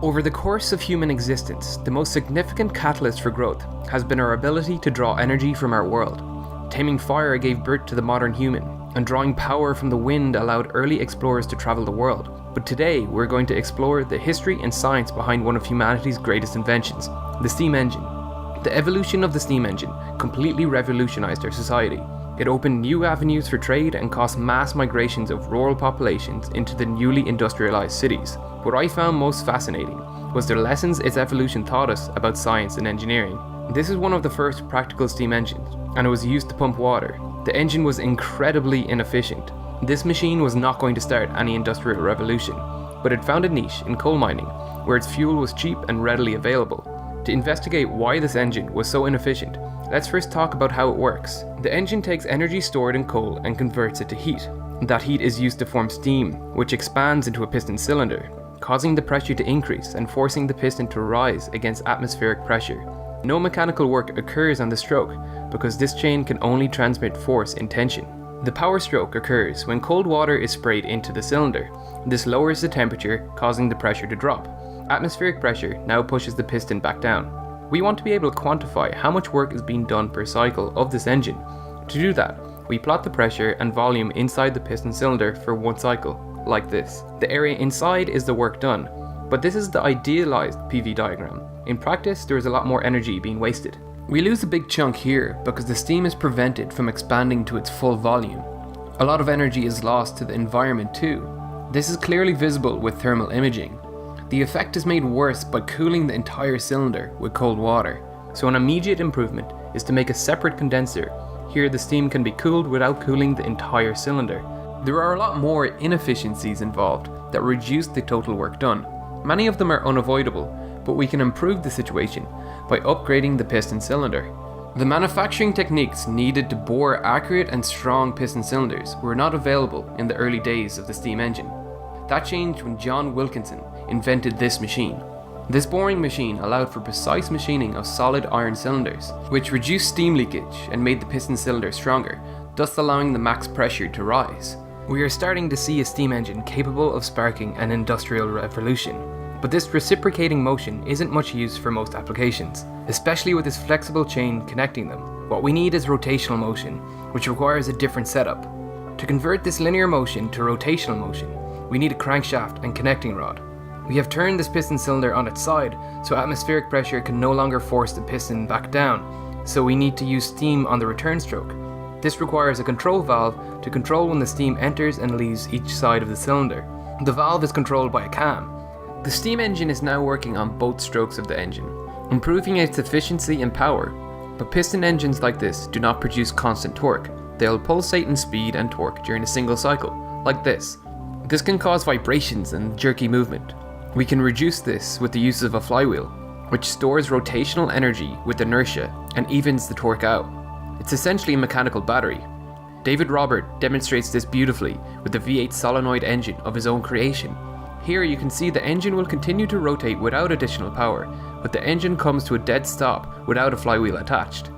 Over the course of human existence, the most significant catalyst for growth has been our ability to draw energy from our world. Taming fire gave birth to the modern human, and drawing power from the wind allowed early explorers to travel the world. But today, we're going to explore the history and science behind one of humanity's greatest inventions, the steam engine. The evolution of the steam engine completely revolutionized our society. It opened new avenues for trade and caused mass migrations of rural populations into the newly industrialized cities. What I found most fascinating was the lessons its evolution taught us about science and engineering. This is one of the first practical steam engines, and it was used to pump water. The engine was incredibly inefficient. This machine was not going to start any industrial revolution, but it found a niche in coal mining, where its fuel was cheap and readily available. To investigate why this engine was so inefficient, let's first talk about how it works. The engine takes energy stored in coal and converts it to heat. That heat is used to form steam, which expands into a piston cylinder, causing the pressure to increase and forcing the piston to rise against atmospheric pressure. No mechanical work occurs on the stroke, because this chain can only transmit force in tension. The power stroke occurs when cold water is sprayed into the cylinder. This lowers the temperature, causing the pressure to drop. Atmospheric pressure now pushes the piston back down. We want to be able to quantify how much work is being done per cycle of this engine. To do that, we plot the pressure and volume inside the piston cylinder for one cycle, like this. The area inside is the work done, but this is the idealized PV diagram. In practice, there is a lot more energy being wasted. We lose a big chunk here because the steam is prevented from expanding to its full volume. A lot of energy is lost to the environment too. This is clearly visible with thermal imaging. The effect is made worse by cooling the entire cylinder with cold water. So an immediate improvement is to make a separate condenser. Here the steam can be cooled without cooling the entire cylinder. There are a lot more inefficiencies involved that reduce the total work done. Many of them are unavoidable, but we can improve the situation by upgrading the piston cylinder. The manufacturing techniques needed to bore accurate and strong piston cylinders were not available in the early days of the steam engine. That changed when John Wilkinson invented this machine. This boring machine allowed for precise machining of solid iron cylinders, which reduced steam leakage and made the piston cylinder stronger, thus allowing the max pressure to rise. We are starting to see a steam engine capable of sparking an industrial revolution. But this reciprocating motion isn't much use for most applications, especially with this flexible chain connecting them. What we need is rotational motion, which requires a different setup. To convert this linear motion to rotational motion, we need a crankshaft and connecting rod. We have turned this piston cylinder on its side, so atmospheric pressure can no longer force the piston back down, so we need to use steam on the return stroke. This requires a control valve to control when the steam enters and leaves each side of the cylinder. The valve is controlled by a cam. The steam engine is now working on both strokes of the engine, improving its efficiency and power, but piston engines like this do not produce constant torque. They'll pulsate in speed and torque during a single cycle, like this. This can cause vibrations and jerky movement. We can reduce this with the use of a flywheel, which stores rotational energy with inertia and evens the torque out. It's essentially a mechanical battery. David Robert demonstrates this beautifully with the V8 solenoid engine of his own creation. Here you can see the engine will continue to rotate without additional power, but the engine comes to a dead stop without a flywheel attached.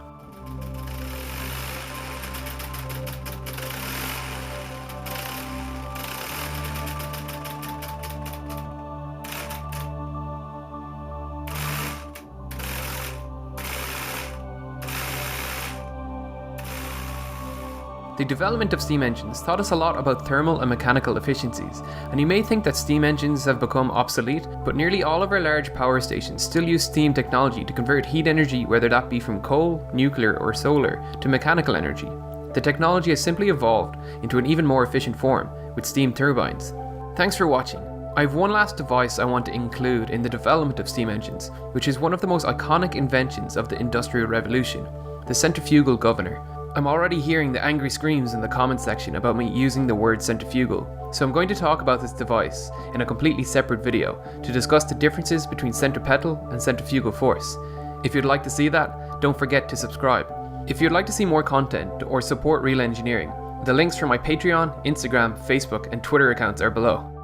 The development of steam engines taught us a lot about thermal and mechanical efficiencies, and you may think that steam engines have become obsolete, but nearly all of our large power stations still use steam technology to convert heat energy, whether that be from coal, nuclear or solar, to mechanical energy. The technology has simply evolved into an even more efficient form, with steam turbines. Thanks for watching. I have one last device I want to include in the development of steam engines, which is one of the most iconic inventions of the Industrial Revolution, the centrifugal governor. I'm already hearing the angry screams in the comment section about me using the word centrifugal, so I'm going to talk about this device in a completely separate video to discuss the differences between centripetal and centrifugal force. If you'd like to see that, don't forget to subscribe. If you'd like to see more content or support real engineering, the links for my Patreon, Instagram, Facebook and Twitter accounts are below.